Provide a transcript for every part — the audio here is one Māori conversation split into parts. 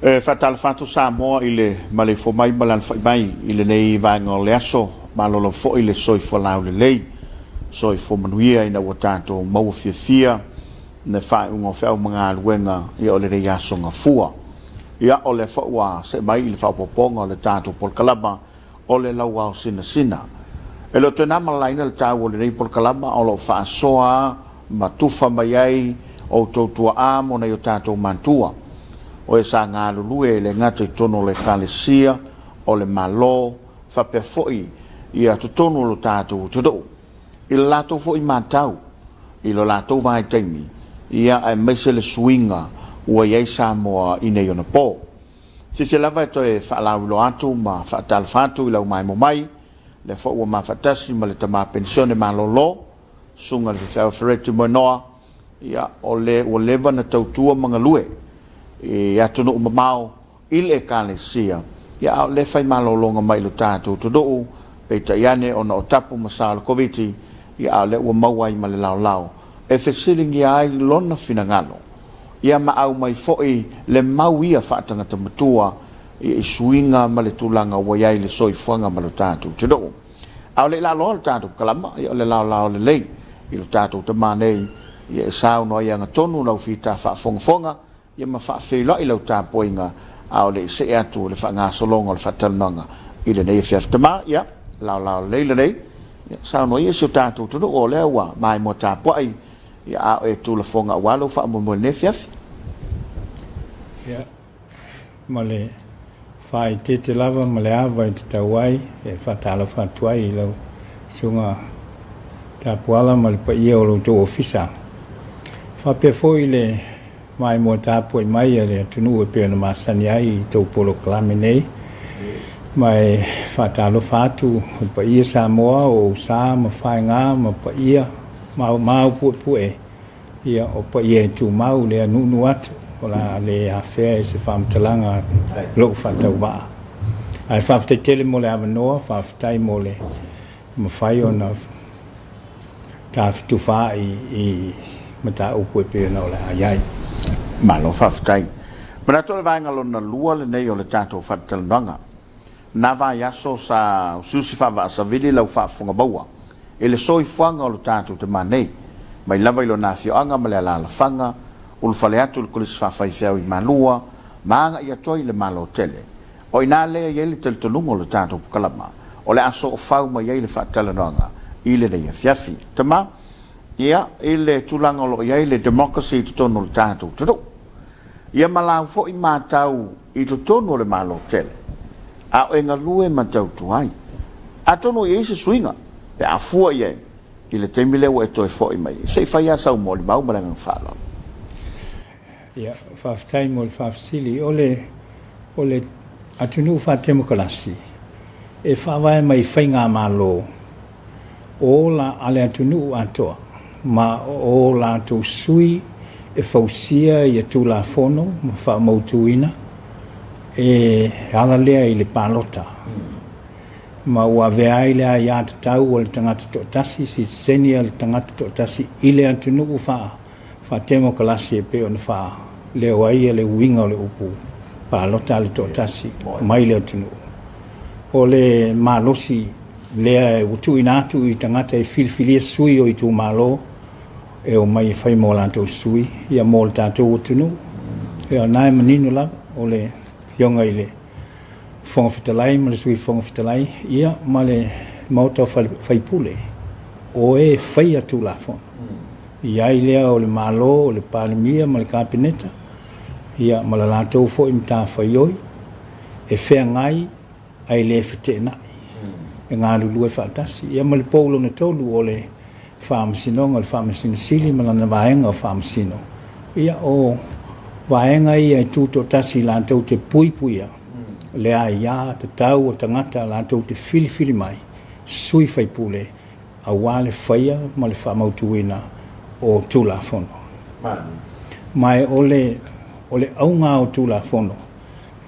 Fatal fatu Samoa ile male fo mai balan fa mai ile nei va ngol leso malolo fo ile soi fo lau le lei soi fo manuia ina watato mau fia ne fa un ofel mga luenga ia ole re ya songa fua ia ole fo wa se mai ile fa poponga le tato por kalaba ole Lauao Sinasina elo tena malaina le tau ole nei por kalaba olo fa soa matufa mai ai o totua a mona yo tato mantua o esa ngā lulue le ngata tono le kalesia o le malo fa pe foi ia tono lo tātou todo i lato foi matau i lo lato vai taimi ia ai mese le swinga ua iai Samoa i nei ona po se lava to e fa la lo atu ma fa tal fatu i lau mai mo mai le fo ua ma fatasi ma le tama pensione ma lo sunga le fa fereti mo noa ia o le va na tautua mga lue ia tono umamao ile kalesia ia le fai malolonga mai lo tātou todo pe taiane ona o tapu masala Komiti ia le ua mauai ma le Lauao e fesilingi ai lona finangalo ia ma au mai foi le mau ia whaatangata matua i suinga ma le tulanga waiai le soifuanga ma lo tātou todo au le lalo lo tātou kalama ia le Lauao le lei i lo tātou tamanei ia sao no ia ngatonu lau fita whaafongafonga ia ma whaafeila i lau tāpoinga au le se atu le whaangasolonga le whaatalnanga i le nei fiaftama ia Lauao leila nei ia sao no ia si o tātou tunu o lea ua mai mo tāpoai ia au e tula fonga walo whaamomo ne fiafi ia ma le whai te lava ma le awa i te tauai e whaatala whaatuai i lau sunga tāpuala ma le pa ia o lau tō ofisa whapefo i le mai mo tapo i mai le tunu e pe na masani ai to polo klame nei mai fatalo fatu pa ia Samoa o sa ma fainga ma pa ia ma pu e ia o pa ia tu mau le nu atu ola le EFKS Faamisionare lo fatau ba ai fafte tele mo le avanoa faftai mo le ma fai ona tu fa i mata o pe na ola ai malo faftai mana tole vai ngalona lua le nei o le tato fatalanga na vai aso sa susi fa va sa vili lau fa fonga baua ele soi fanga o le tato te manei mai lava i lo na fioanga ma le ala fanga o le fale atu le kulis fa fai fiau i malua maanga ia toi le malo tele o ina le ia le tel tonungo le tato kalama o le aso o fau ma ia le fatalanga ile nei fiafi tama ia ile tulanga lo ia ile democracy tono le tato todo ia malau fo i matau i tono le malo tele a o enga lue matau tuai a tono i se swinga pe a fua ia ile temile o eto fo i mai se fai asa o moli mau malanga fala ia faf time ol faf sili ole atunu fa demokrasi e fa vai mai fainga malo ola ale atunu atoa ma o la tu sui e fausia ia tu la fono ma fa mautuina e ala lea i le palota ma ua vea i lea ia te tau o le tangata to tasi si seni le tangata to tasi i le atunu fa temo kalasi e pe ona fa le wai le winga o le upu palota le to tasi mai le atunu o le malosi lea utu inatu i tangata e filfilia sui o i tu malo e o mai fai mo lanto sui ia mo tātou tunu e nai manino la o le yonga ile fonga fitalai ma le sui fonga fitalai ia ma le mauta fai pule o e fai atu la fon ia ilea o le malo o le palimia ma le kapineta ia ma la lanto fo imta fai oi e fea ngai ai le fite nai e ngā lulu e whaatasi ia ma le polo na tolu o le Faamisino ngal Faamisino sili malana vaenga Faamisino ia o vaenga ia tu to tasi la tau te puipuia le ia te tau o tangata la tau te fili mai sui fai pule a wale faia ma le whamautuina o tula fono mai ole aunga o tula fono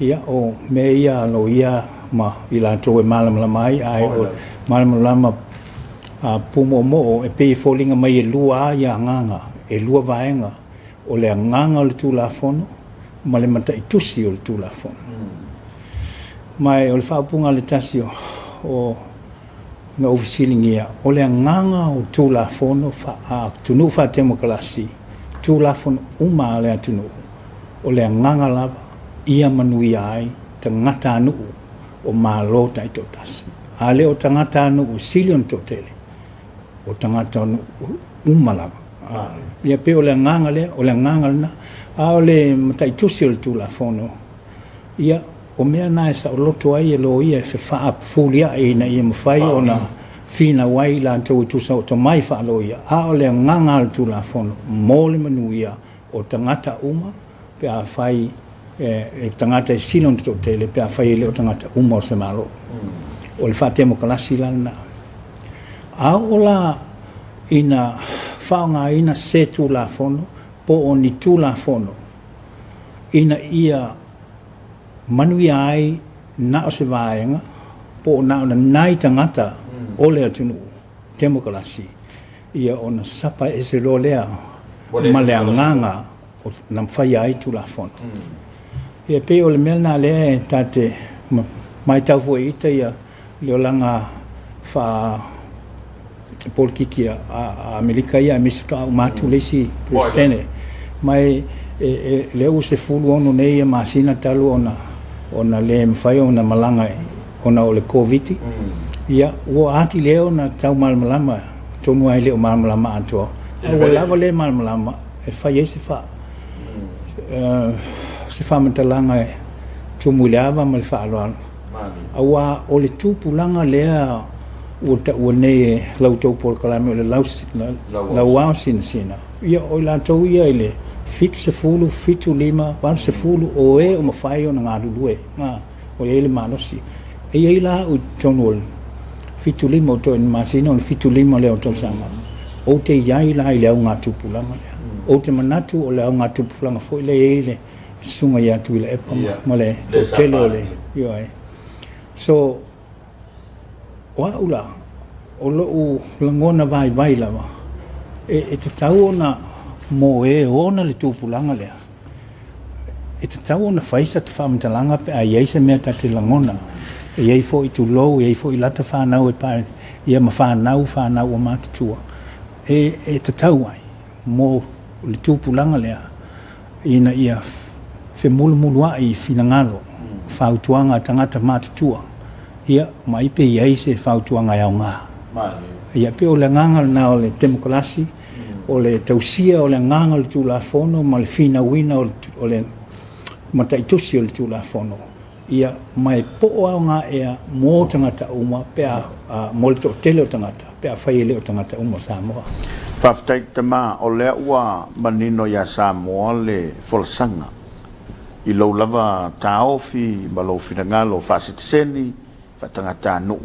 ia o me ia lo ia ma i la tau e malamala mai ai o malamala a pumo mo e pe folinga mai e lua ia nganga e lua vaenga o le nganga o le tula fono ma le mata itusi o le tulafono mai o le whaapunga le tasi o na ofisilingia o le nganga o tulafono tunu wha demokrasi tulafono uma le atunu o le nganga lava ia manui ai tangata anu o malo tai to tasi a le o tangata anu o silion to tele o tangata anu uma lava ia pe o le nganga na a o le matai tusi o le tulafono ia o mea na sa o loto ai e lo ia fe fa fulia e na ia mawhai o na fina wai la tau i tusa o to mai wha lo ia a o le nganga al tulafono mo le manuia o tangata uma pe a whai e tangata e silon to tele pe a whai le o tangata uma o se malo o le wha temo kalasi lana a o la ina whaonga ina se tulafono po o ni tulafono ina ia manui ai na o se vaenga po na ona nai tangata o le atunu demokrasi ia ona sapa e se lo lea ma le nganga o na whai ai tulafono ia pe o le melna lea tate mai tau fo ita ia le o langa wha polkiki a Amerika ia misika o matu lesi presene mai le u se fulu ono nei ma sina talu ona le mfai ona malanga ona o le covid ia o ati le ona tau malmalama tonu ai le o malmalama ato o lava le malmalama e fai ese fa se fa matalanga e tumuleava mal fa alo awa o le tupulanga lea o nei lautou por kalame o le Lauao Sinasina ia o la tau ia ile fitu se fulu fitu lima pan se fulu o e o mafai o nga lue nga o ele manosi e ia la o tonol fitu lima o to masina o fitu lima le o to sama o te ia la ile o nga tupulanga o te manatu o le o nga tupulanga foi le ele sunga ia tu ile e pa male tele ole yo ai so wa ula o lo langona vai lava e te tau ona mo e ona le tupulanga lea e te tau ona faisa te whamatalanga pe a iei se mea te langona e iei fo i tu lou e iei fo i lata whanau e pare ia ma whanau o matutua e te tau ai mo le tupulanga lea ina ia fe mulu ai finangalo whautuanga tangata matutua ia mai pe iei se whautuanga au ngā ia pe o le nganga na o le demokrasi o le tausia o le nganga le tulafono ma le fina wina o le mataitusi o le tulafono ia mai po o nga ea mo tangata uma pe a mo le tele o tangata pe a whai le o tangata uma Samoa whaftai te mā o lea ua manino ia Samoa le folsanga i lau lava taofi ma lau finangalo whasitiseni whatangata nuu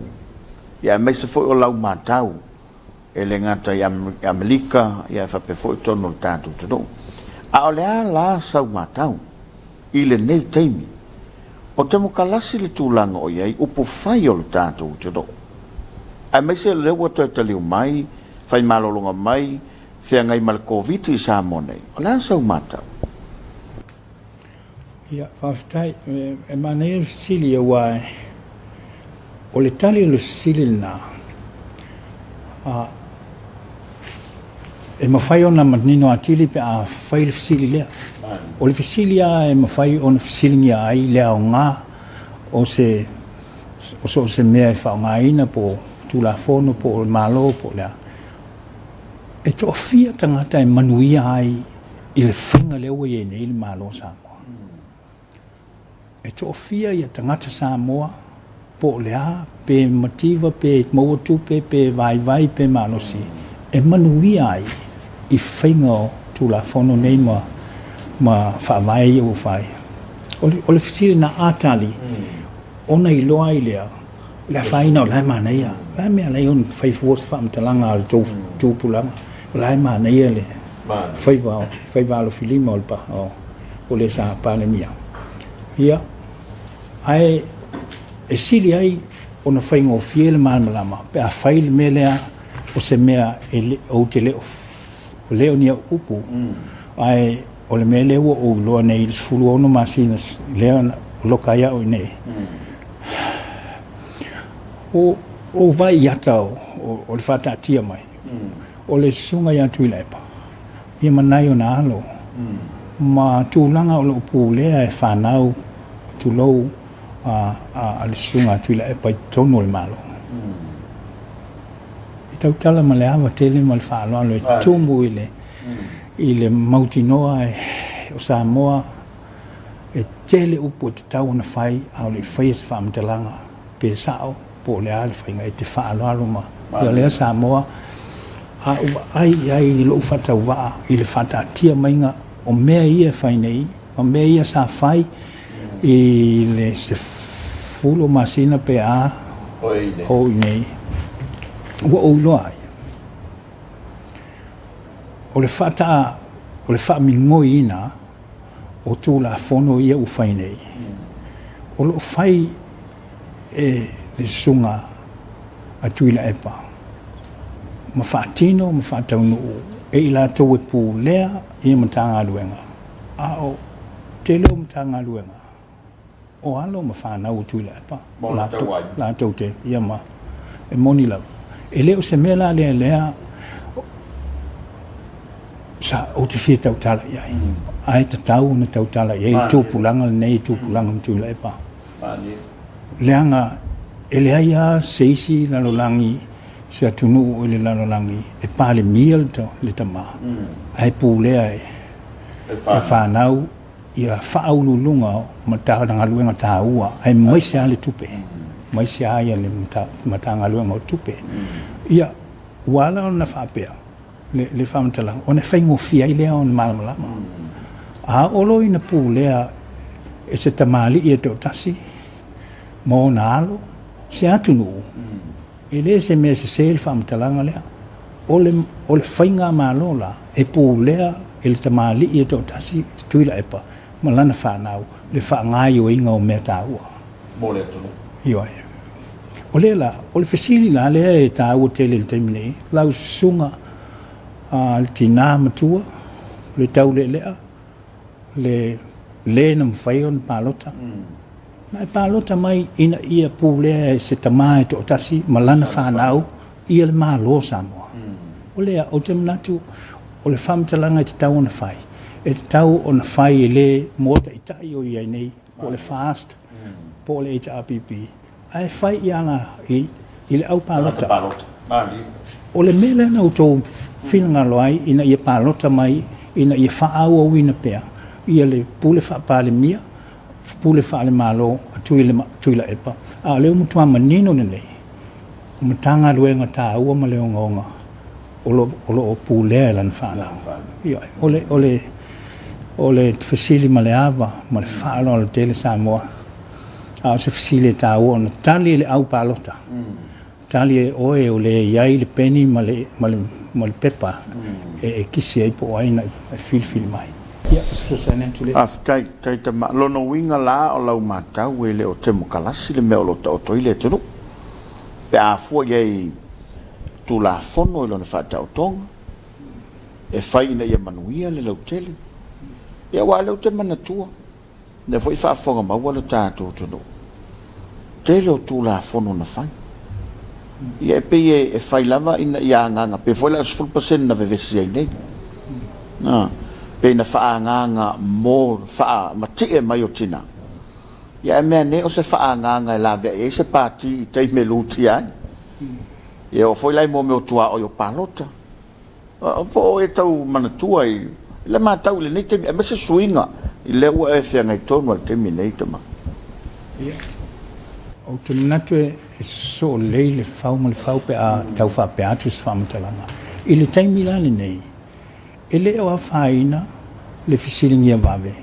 ia mai se foi o lau matau e le ngata i Amerika ia whape foi tono le tātou tunu a o lea la sau matau i le nei teimi o te mukalasi le tūlanga o iei upo whai o le tātou tunu a mai se le ua taliu mai whai malolonga mai thea ngai mal COVID i Samoa nei o lea sau matau ia whaftai e manei sili e wai o le tali lo sili na e mawhai ona manino atili pe a whai le fisili lea o le fisili a e mawhai ona fisili ngia ai lea o ngā o se mea e whao ngā ina po tulafono po o malo po lea e to fia tangata e manuia ai i le whinga leo e nei le malo Samoa e to fia i a tangata Samoa po lea pe mativa pe mauatu pe vai pe malosi e manuia ai i whainga tulafono nei ma whawai o whai o le fisiri na atali ona i loa i lea lea whaina o lai manaia lai mea lai on whaifuo se whaamtalanga al tūpulanga o lai manaia le whaiva lo filima o le sa panemia ia ai e sili ai ona whainga o fiele malmalama pe a whaile me lea o se mea o te leo nia upu ai o le mele o lo nei fulu ono masina le loka ia o nei o vai yata o le fata tia mai o le sunga ia tu lepa ia manai o na alo ma tūlanga o lo pūlea e whanau tu lou a le sunga tu lepa i tonu o le malo i tautala ma le awa tele ma le whaaloa lo e tumu i le mautinoa o Samoa e tele upo te tau na whai au le whai e se whaamatalanga pe sao po le ale whainga e te whaaloalo ma ia lea Samoa a ai i lo whatau waa i le whata tia mainga o mea ia whai nei o mea ia sa whai i le se fulo masina pe a o nei ua o loa ai o le whaamingoi ina o tū la whono ia u whai nei. O lo whai e le sunga a tuila epa. Ma whaatino, ma whaataunu e i la tau e pū lea i matanga luenga. A o te leo matanga luenga. O alo ma whanau tuila epa. La tau te ia ma e moni lau. E leo se mea lea sa o te whia tautala iai. Ai ta tau na tautala iai, tūpulanga nei tūpulanga mtuila e pa. Leanga, e lea ia seisi lalolangi, se atunu o le lalolangi, e pāle mia le tama. Ai pūlea e whanau, ia whaaululunga ma tāanga luenga tā ua, ai maisia le tupe. Maisia ia le matanga luenga o tupe. Ia, wala o na whapea. Le whamatalang, o ne whaingo fia i lea o na malamalama. A olo ina pū lea e se tamali i e teo tasi, mō na alo, se atunu. E le se mea se le whamatalanga lea, o le whainga malola e pū lea e le tamali i e teo tasi, tuila epa, malana whanau, le whaangai o inga o mea tā ua. Mō le atunu. Ioi. O le la, o le whesili la lea e tā ua tele le teimine, lau sunga, le tina matua, le tau le lea, le na mwhai o na pālota. Nai pālota mai ina ia pū lea se tamai to otasi, malana whanau, ia le mālo Samoa. O lea, o te manatu, o le whamatalanga e te tau o na whai. E te tau o na whai e le mota i tai o iai nei, po le fast, po le HRPP. Ai whai i ana i le au pālota. O le mele na utou whinanga loai ina ia pālota mai, ina ia whaau au ina pea. Ia le pule whaapale mia, pule whaale malo, a tuila epa. A leo mutua manino nei. O matanga luenga tā ua ma leo ngonga. Olo o pulea lan whaala. O le whasili ma le awa, ma le whaala o le tele Samoa. A o se whasili tā ua, na tali le au pālota. Tali e oe o le iai le peni ma le pepa e kisi ai po aina e fil mai. Ia, susana tule. Tai ta lono winga la o lau matau e le o te mokalasi le mea o lo ta o toile tunu. Pe a fua iei tu la fono i lona whata o tonga. E whai ina ia manuia le lau tele. Ia wa lau te manatua. Ne fo i whaafonga maua le tātou tunu. Tele o tu la fono na whai. Ia e pei e whai lava ina ia nganga. Pe foi la 10% na vevesi ai nei. Pe na whaanganga mō mati e mai o tina. Ia e mea ne o se whaanganga e la vea e se pāti i teime luti ai. Ia o foi lai mō me o tua o pālota. Po e tau manatua i le mātau le nei teime. E me se suinga i le ua e whianga i tonu al teime nei tama. Ia. O te manatu e so lei le whau ma le whau pe a tau wha pe atu se whamatalanga. I le taimi lani nei, e le o a whaina le fisilingia wawe.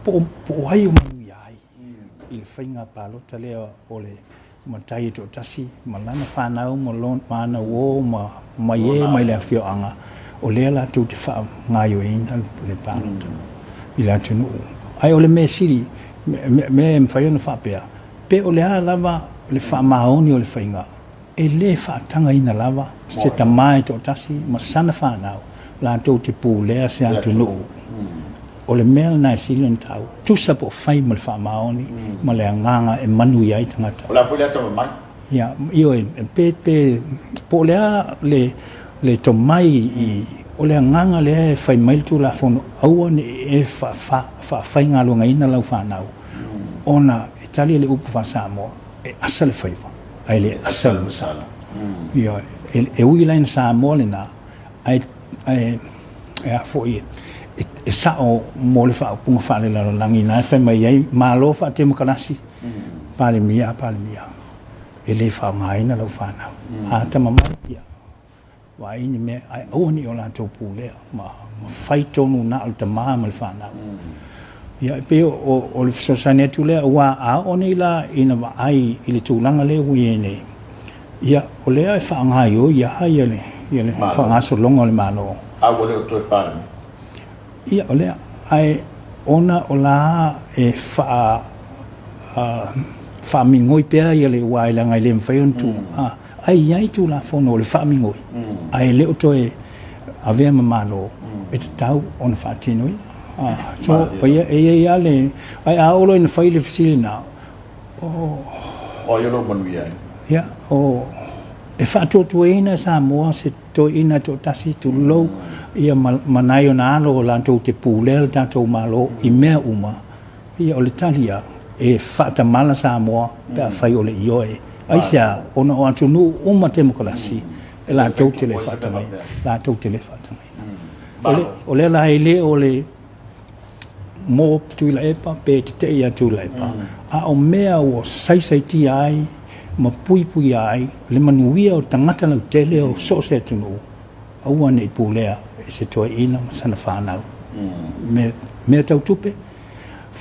Po ai o manu iai. I le whainga pālota le o le matai e to tasi, malana whanau, mana o, ma ye, mai le awhio anga. O le la tu te wha ngai o ina le pālota. I la tunu. Ai o le me siri, me mwhai ona whapea. Pe o le a lava le wha maoni o le whainga. E le wha tanga ina lava, se ta mai to tasi, ma sana whanau. La tau te pū lea se atu nuu. o le mea na silen tau tu sa po fai mal fa maoni ma le nganga e manu ia tangata o la foi le to mai ya io e pe po le to mai i o le nganga le fai mai tu la fono au ne e fa fai ngalo ngai na lau fa nau ona Italia le upu fa Samoa e asal fai fa ai le asal masala io e ui lain Samoa le na ai a foi e sa o mo le fa punga fa le la langi na fa mai ai malo fa te mo kanasi pale mia e le fa mai na lau fa nau a ta mama ia wa ini me ai oni o la to pule ma fai tonu na alta ma le fa nau ia pe o le sosane tu le wa a oni la ina va ai ile tu langa le wi ne ia o le ai fa nga yo ia ia le fa nga so longo le malo a o le to pa ia o le ai ona o la e fa mingoi pe ia le wa ile ngai le mfai on tu ai ai tu la fono le fa mingoi ai le o to e ave malo e tau on fa tinoi so ia le ai a olo in fai le fisina o yo lo bon via ia o e fa to ina Samoa se to ina to tasi tu lo ia manaio na lo la to te pulel ta to malo I mea uma ia o le talia e fa ta mala Samoa pe fai o le io e ai sia ona o atu nu uma demokrasi e la to te le fa ta mai la to te le fa ta mai o le la ile o le mo tu la epa pe te ia tu la epa a o mea o sai ti ai ma pui ai le manuia o tangata na tele o so se tu no a ua nei pulea e se toi ina sana whanau me tau tupe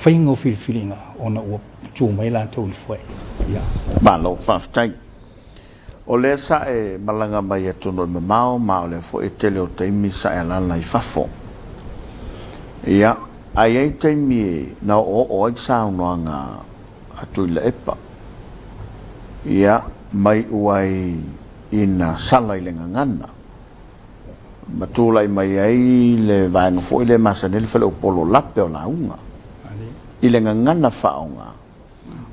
whaingo whilinga ona ua tū mai la tau li fwai malo whaftai o le sa e malanga mai e tono me mao ma o le fo e tele o teimi sa e lana I fafo ia ai ai teimi na o ai sa unoanga atu I le epa ia mai uai ina sala I le ngangana matulai mai ai le vaenga fo I le masanele fele o polo lape o la unga I le ngangana whaonga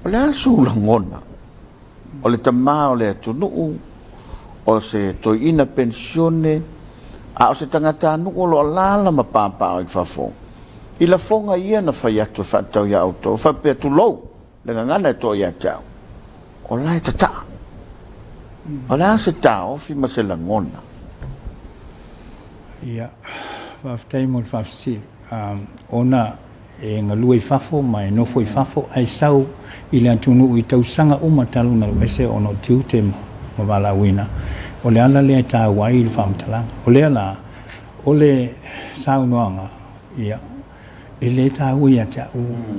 o le asu la ngona o le tama o le atunuu o se toi ina pensione a o se tangata anu o lo alala ma papa o I fafo I la fonga ia na whai atu whatau ia auto whapea tu lou le ngangana e to ia tau o lai tata o la se tau fi ma se la ngona ia whaftai mo whafsi ona e ngalua I fafo mai nofo I fafo ai sau I le atunu I tausanga uma talu na luese ono tiu te ma wala wina o le ala le ta wai I whamtalanga o le ala o le sau noanga ia e le ta ui a ta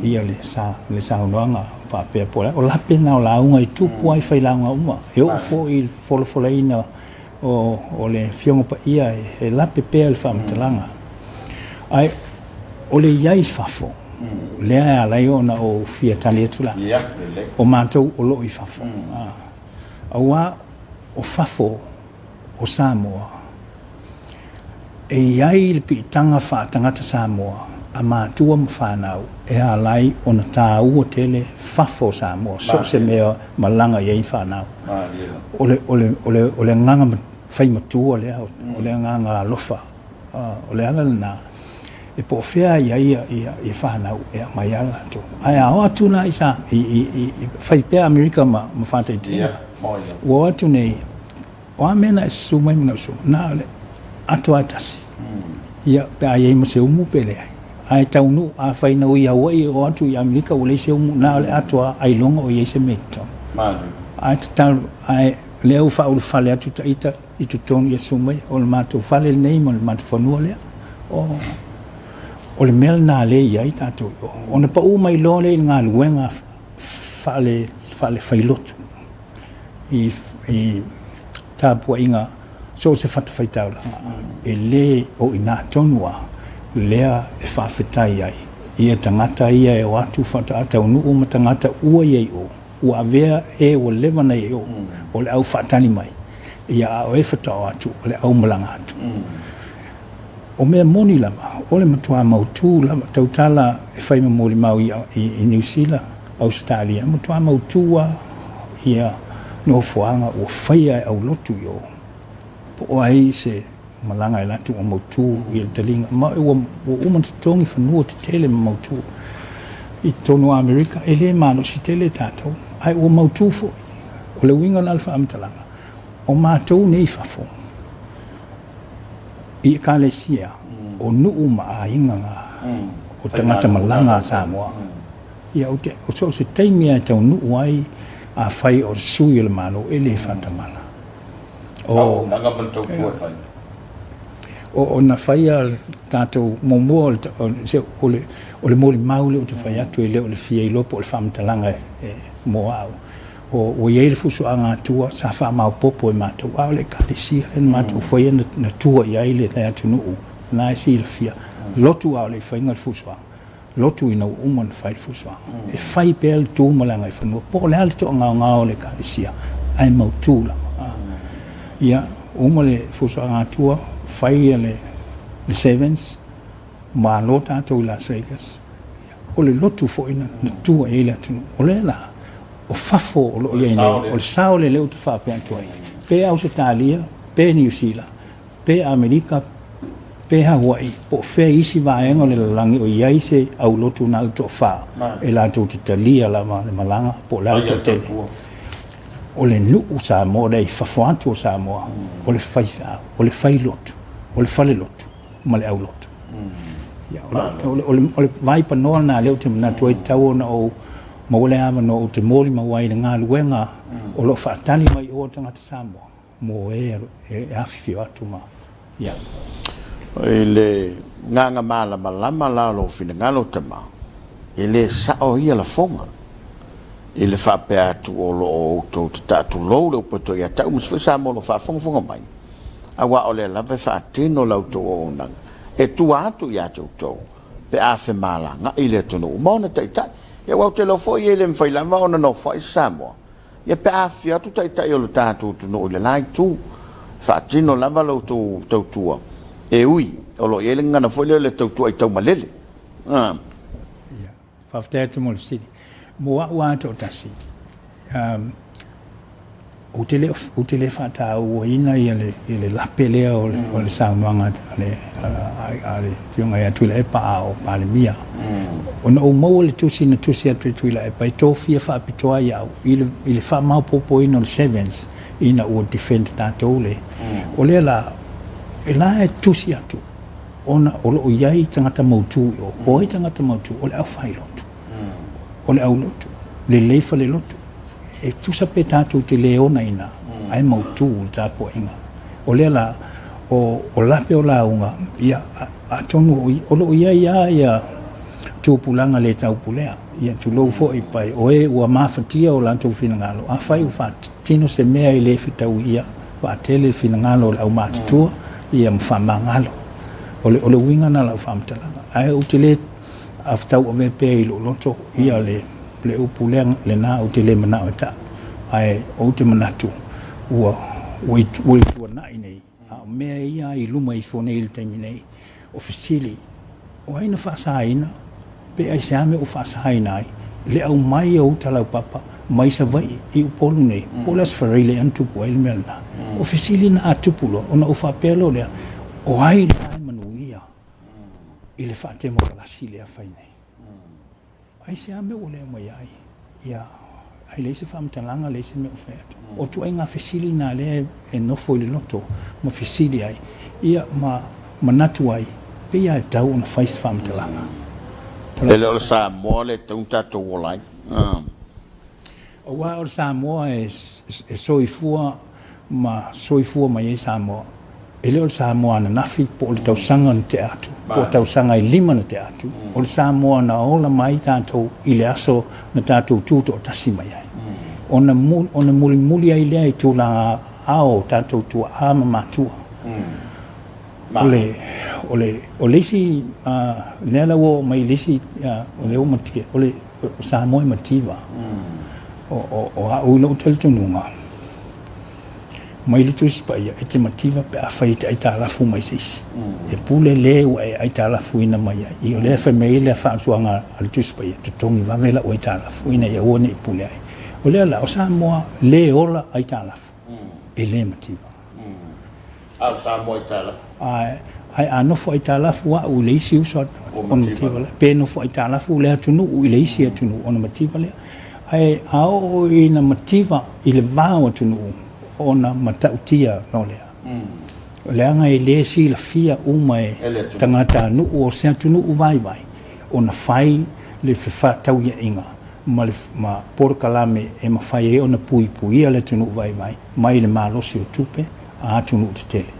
ia le sau noanga papea pola o lape na o launga I tupu ai whailaunga uma e o fo I folofola ina o le fionga pa ia e lape pea le whamtalanga ai o le iai fafo lea alai ona o fia tali atula o mātou o lo I fafo aua o fafo o Samoa e iai le pitanga whaatangata Samoa a mātua ma whanau e alai ona tā ua tele fafo Samoa so se mea malanga iai whanau o le nganga whai matua lea o le nganga alofa o le ala na e po fea ia whanau e mai ala tu. Ai ao atu na isa I whai pea Amerika ma whantai te. Ua atu nei, o a mena e sumai mana su, na ole atu atasi. Ia pe a iei ma se umu pele ai. Ai taunu a whaina o I Hawaii o atu I Amerika o le se umu, na ole atu a ailonga o iei se meto. Ai tataru, ai leo whaulu whale atu ta ita I tu tonu ia sumai, o le mātou whale nei ma le mātou whanua lea. O le mel na le iai tātou o na pa umai lo le ngā luenga whale whailotu I tāpua inga so se whatawhaitau e le o ina tonua lea e whawhetai ai ia tangata ia e o atu whataatau nuu ma tangata ua iai o ua avea e o levana iai o le au whatani mai ia o e whatau atu o le au malanga atu o mea moni lama, ole matua mautu lama, tautala e whai mamoli mau i New Zealand, Australia, matua mautua ia no fuanga o whaia au lotu yo. Po o ai se malanga i latu o mautu i le talinga, ma e o umanta tongi whanua te tele ma mautu. I tonu Amerika, e le mano si tele tātou, ai o mautu fo, o le winga na alfa amtalanga, o mātou nei fafo. I ka le sia, o nuu maa inga ngā, o tangata malanga Samoa. Ia o so se taimia tau nuu ai, a whai o sui le malo, e le whantamana. O nanga maltau tua whai. O na whai a tātou momoa, o le mori maule o te whai atu e leo le fia i lopo o le whamtalanga e moa au. O iei le fusu a ngā tua, sa wha mau popo e mātou, au le ka le sia, le mātou whai na tua i ai le atu nuu, nā e si le fia. Lotu au le whainga le fusu a. Lotu i nau umon whai le fusu a. E whai pēl tū malanga i whanua, po le ale to ngao le ka le sia, ai mau tūla. Ia, uma le fusu a ngā tua, whai le sevens, mā lo tātou i Las Vegas. O le lotu fo ina, na tua e le atu nuu, o le la. O fafo o lo ia nei, o le sao le leo te whape antua i. Pe Australia, pe New Zealand, pe Amerika, pe Hawaii, po whea isi vaenga le langi o iai se au lotu na auto wha. E la tau te talia la malanga, po la auto tele. O le nuu Samoa, rei fafo atu o Samoa, o le whai whao, o le whai lotu, o le whale lotu, ma le au lotu. O le vai panoa na leo te manatua i tau na o ma wale ama no o te moli ma wai ngā luenga o lo whaatani mai o tangata Samoa. Mo e awhiwhi atu ma. Ia. E le nganga mala malama la lo fina ngalo tama. E le sao ia la fonga. E le whape atu o lo o to te tatu lou le upato ia tau muswhi Samoa lo whaafonga mai. Awa o le lawe whaatino lau to o nang. E tu atu ia tau pe awhi mala nga ile tunu. Mauna taitai. Ia wau te lo fo i ele mwhai lama ona no whai Samoa. Ia pe awhi atu tai o le tātou tunu o le lai tū. Whaatino lama lau tau tua. E ui, o lo i ele ngana fo le tau tua i tau malele. Ia, whaftea atu mo le siri. Mua ua ato o tasi. O te le whata ua ina i le lape lea o le saunuanga ale whiunga ia tuila e paa o pale mia. O na o mau le tusi na tusi atu tuila e pa i tō fia whaapitoa iau i le wha mau popo ina o le sevens ina ua defend tātou le. O lea la, e la e tusi atu. Ona o lo iai tangata mautu o i tangata mautu o le au whai lotu. O le au lotu. Le leifa le lotu. E tusa pe tātou te leona ina, ai mautu o tāpua inga. O lea la, o lape o launga, ia atonu o lo ia tūpulanga le taupulea, ia tu lou fo i pai, o e ua mawhatia o lantou finangalo, a whai u whaatino se mea i le fitau ia, whaatele finangalo au mātutua, ia mwhamangalo. O le winga na lau whamtalanga. Ai o te le aftau o me pēi lo loto, ia le upulea le nā o te le mana o ta. Ai o te manatu, ua tua nai nei. A mea ia i luma i fone il taimi nei. O fesili, o aina whaasaina, pe ai seame o whaasaina ai. Le au mai au talau papa, mai sa vai i upolu nei. Polas whareile antupu ai le mea na. O fesili na atupulo, o na o whaapelo lea, o ai lai manuia. I le whaatemo kalasi lea whai nei. Ai se ame o lea mai ai. Ia, ai leise whamtalanga, leise me o whaetu. O tu ai ngā fesili nā lea e nofo i le loto, ma fesili ai. Ia, ma natu ai, pe ia e tau na whais whamtalanga. E leo le Samoa le tautatu o lai. O wā o le Samoa e soifua, ma soifua mai e Samoa. E leo le Samoa na nafi po o le tausanga na te atu. Po tausanga i lima na te atu. O le Samoa na ola mai tātou i le aso na tātou tūto o tasi mai ai. O na muli ai lea i tūlanga ao tātou tua ama mātua. O lesi, nea lawo mai lesi, o leo matike, o le Samoa i mativa. O au ilo tele tununga. mai le tusi pa ia e te mativa pe a fai te aita alafu mai seisi e pule le ua e aita alafu ina mai ai i o le fa mei le fa suanga al tusi pa ia te tongi vavela o aita alafu ina ia one i pule ai o le ala o Samoa le ola aita alafu e le mativa al Samoa aita alafu ai anofo aita alafu wa u le isi uso ona mativa le pe nofo aita alafu le atunu u le isi atunu ona mativa le ai ao ina mativa i le vao atunu ona matautia no lea. Leanga i le si la fia uma e tangata nu o se atu nu vai vai. Ona fai le fefa tau ia inga. Ma porkalame e ma fai e ona pui pui ale tu nu vai vai. Mai le malosi o tupe a atu nu te tele.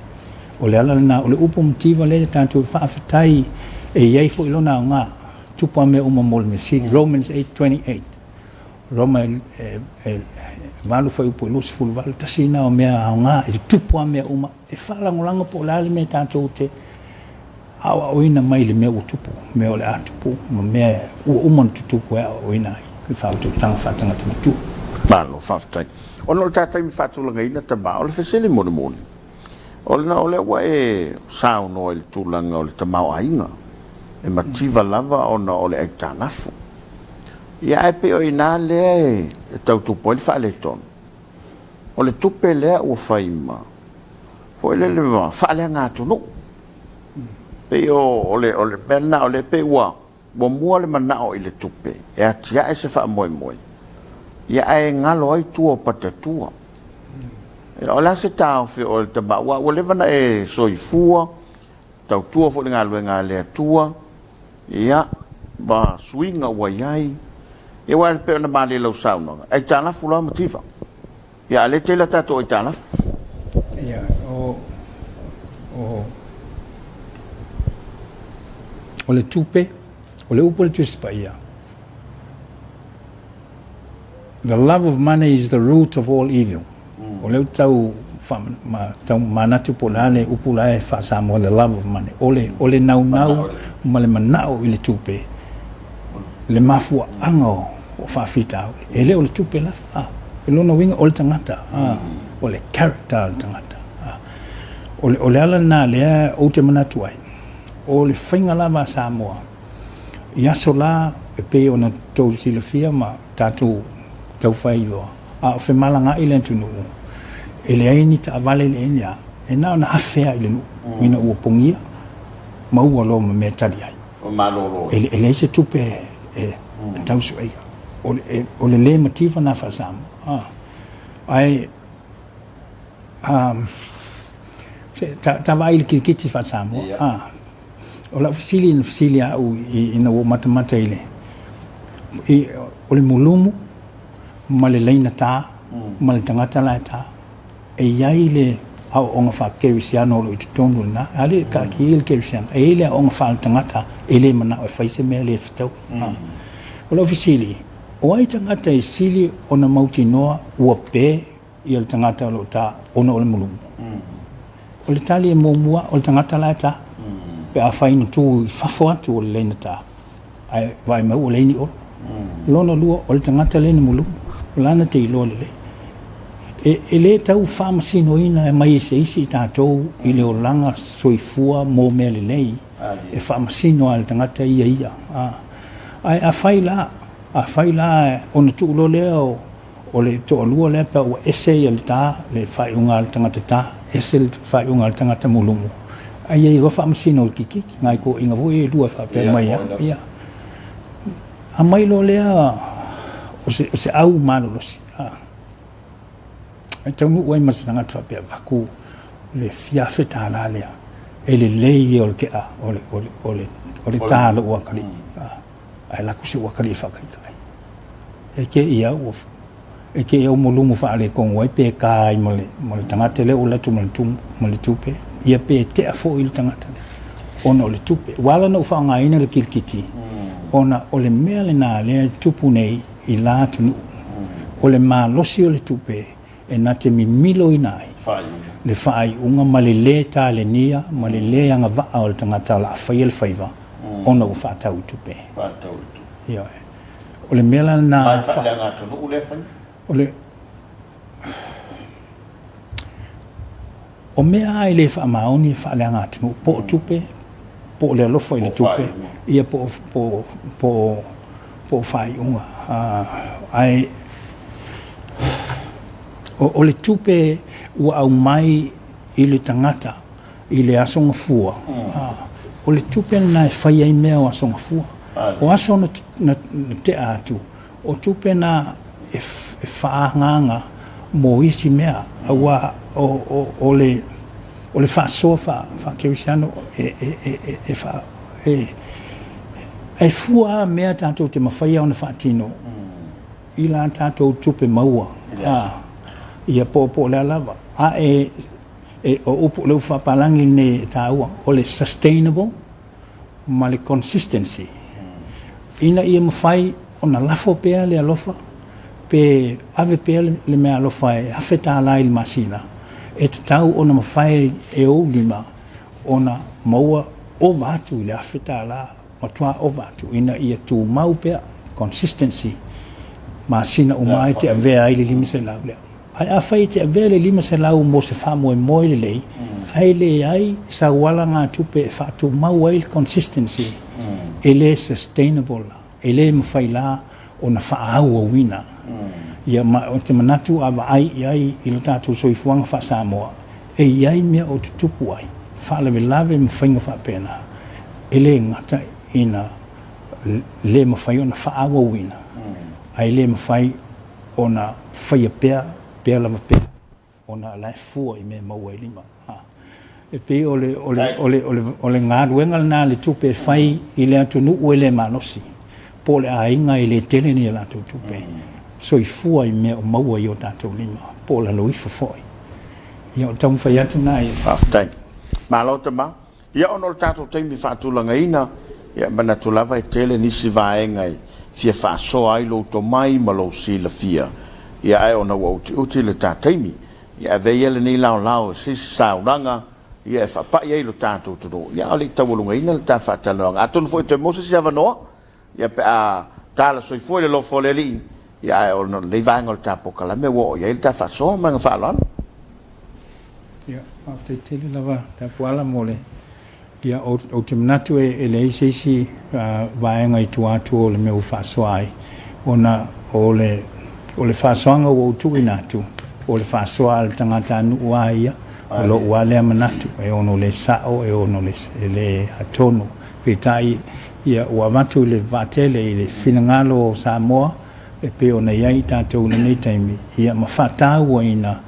O le ala na o le upo mtiva le tantu whaafatai e iei fo ilona o ngā. Tupa me uma mol me si Romans 8:28. Roma valu foi po lus fulu valu tasina o mea nga e tupu a mea uma e fala ngolanga po lale me tātou te awa oina mai le mea o tupu mea o le atupu ma mea ua uman tutupu e awa oina ai ki whautu tanga whatanga tamatu Malo whaftai ono le tātai mi whatulanga ina tama o le whesele mone mone o le ua e sao no le tūlanga o le tamau ainga e mativa lava ona o le aita nafu ia e pe o ina lea e tautupo le whaale ton. O le tupe lea ua whaima. Fo ele le whaale ngā tunu. Pe o le mena o le pe ua mua le manao i le tupe. E atia e se wha moe moe. Ia e ngalo ai tua patatua. O la se tau fi o le taba ua le vana e soifua. Tautua fo le ngalo e ngā lea tua. Ia ba suinga ua iai. E wa pe ona mali lo sauna ai tana fula motiva ya le tela tato ai tana ya o le tupe o le upo le tuspaia the love of money is the root of all evil o le tau tau manatu polale upulae fa Samoa the love of money o le nau ma le manao i le tupe le mafua anga o whawhita e leo le tupe la e lona winga o le tangata o le character o le tangata o le ala nā lea o te manatu ai o le whainga lava Samoa i aso la e pe o na tau silafia ma tātou tau whailoa o whemalanga i le tunu e le aini ta avale le enia e nā ona hawhea i le nu ina ua pongia ma ua lo ma mea tari ai e le se tupe e tau su ai o le mativa na whasamo. Ai, ta vai il kiti whasamo. O la fisili au i na o matamata ile. O le mulumu, ma le leina tā, ma le tangata lai tā. E iai le au onga wha kerisiano lo i tutonu na. Ale ka ki il kerisiano. E le onga wha tangata, e le mana o whaise mea le whatau. O la fisili, o ai tangata i sili o na mauti noa ua pē i o le tangata lo tā ona o le mulumu. O le tali e mōmua o le tangata lai tā pe a whainu tū i whafo atu o le leina tā ai vai mau o leini o lona lua o le tangata leina mulumu o lana te i loa le le e le tau whamasino ina e mai se isi tātou i le o langa soifua mō mea le lei e whamasino a le tangata ia ai a whai la ona tu lo leo o le to lua le pa o ese ia le tā le whai unga le tangata tā ese le whai unga le tangata mulumu ai e wa whamasino le kiki ngai ko inga voi e lua whapea mai ia a mai lo lea o se au malolosi ai tau nu oi masa tangata whapea baku le fiafe tā la lea e le lei o le kea o le tā lo ua kari ai la kusi ua kari whakaitai e ke ia o mulumu whaale kongo ai pe kai mo le tangata le o latu mo le tupe ia pe te a fo i le tangata ona o le tupe wala na uwha ina le kilkiti ona o le mea le nā le tupu nei i la tunu o le mā losi o le tupe e na te mimilo i nai le whaai unga ma le le tā le nia ma le le anga waa o le tangata la whai le whaiva ona u whātau i tupe ia o le mea le nā o le o mea ai le whaamaoni whaaleanga atunu po tupe po le alofa i le tupe ia po whai unga ai o le tupe ua au mai i le tangata i le asonga fua o le tupe na e whai ai mea o asonga fua o aso na te atu o tupe na e whaanganga mo isi mea awa o le whaasoa whaakewisiano e fua mea tātou te mawhaia o na whaatino i la tātou tupe maua ia po le alava o upu leu whapalangi ne tāua o le sustainable ma le consistency ina ia mawhai o na lafo pea le alofa pe ave pea le mea alofa e hawhe tā lai le masina e te tau o na mawhai e o lima o na maua o vātu le hawhe tā la matua o vātu ina ia tū mau pea consistency masina o mai te avea ai le lima se lau lea ai a whai te avea le lima se lau mo se whamoe moe le lei ai le ai sa wala ngā tupe e whātu mau ai consistency e le sustainable la e le mawhai la o na whaau o wina ia o te manatu awa ai i lo tātou soifuanga wha Samoa e iai mea o te tupu ai whaalewe lawe mawhainga whapena e le ngata ina le mawhai o na whaau o wina ai le mawhai o na whaia pea lama pea o na lai fua i mea maua i lima e pe o le ngā ruenga nā le tupe whai i le atunu ue le manosi po le ainga i le tele ni la tupe so i fua i mea o maua i o tātou lima po la loifa foi i o tamu whai atu nā i Aftai ma lo te ma ia ono le tātou teimi whaatulanga ina ia mana tulava i tele nisi vaenga i fia whaasoa ai lo to mai ma lo si la fia ia ai ona wa uti le tāteimi ia veia le ni lao si sauranga ia e whapai ai lo tātou turo ia ali tawulunga ina le tā whaatalanga atonu foi te mosa si avanoa ia pe a tala soi foi le lo fo le li ia ai ona le vanga le tāpo kalame wo ia le tā whaasoa manga whaalana ia te tele lava tāpo ala mole ia o te manatu e le isi vaenga i tuatu o le meu whaasoa ai ona o le whaasoanga o tu inatu o le whaasoa al tangata anu ua ia o lo ua lea manatu e ono le sao e ono le atono petai ia ua matu le vatele i le finangalo o Samoa e pe ona iai tātou nei taimi ia mawhatau ina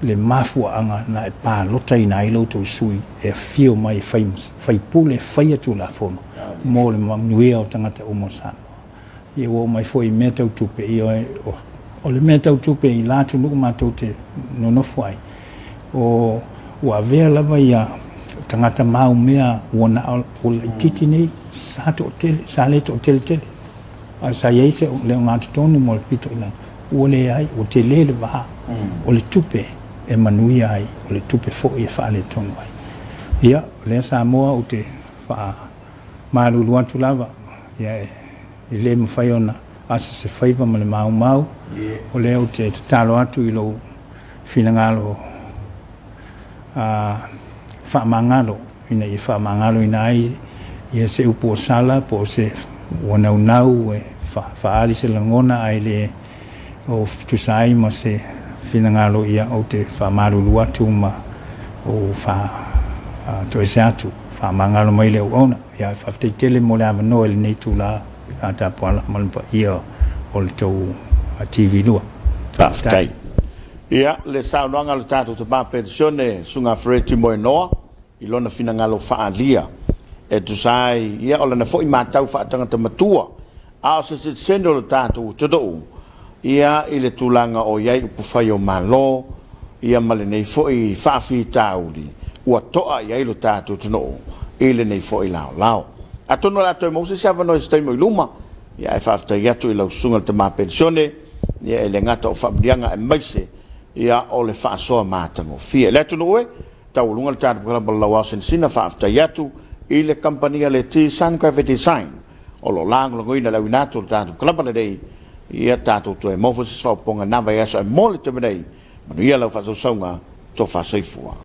le mafua anga na e pā lota ina i lautou sui e fio mai whai pule whai atu la fono mo le manuia o tangata umo Samoa ia o mai foi mea tau tupe ia o le mea tau tupe i lātu nuku mātou te nonofu ai o ua vea lava ia tangata mau mea wana o la ititi nei sa le to tele a sa iei se le ngātu tonu mo le pito ilang ua le ai o te le vaha o le tupe e manuia ai o le tupe fo i whaale tonu ai ia le Samoa o te wha maruru atu lava ia i le mwhai ona asa se whaiva ma le mau o leo te talo atu i lo finangalo whaamangalo ina i whaamangalo ina ai ia se upo sala po se wanaunau e whaari se langona ai le o tusai ma se finangalo ia o te whaamarulu atu ma o to se atu whaamangalo mai leo ona ia whafteitele mo le avanoa le nei tula a tapuala malpa ia o le tau TV lua. Aftai. Ia, le saunoanga le tātou te pāpetisione sunga freti moe noa, i lona finangalo whaalia. E tu sai, ia o lana fo i mātau whaatangata matua, a o se sendo le tātou tudou. Ia i le tūlanga o iai upufai o malo, ia male nei fo i whaafi tāuli, ua toa iai lo tātou tunou, i le nei fo i lao. A tono la toi mose siava no stai mo luma ia e fafta ia tu ila sunga te ma pensione ia ele ngata o fabrianga e maise ia o le faasoa matango fia le tu noe tau lunga ta kwa Lauao Sinasina fafta ia tu ile company le ti san graphic design o lo lang lo ina la winato ta kwa bala dei ia tatu to e mofo se fa ponga nava ia so e mole te nei manu ia la fa so songa to fa seifua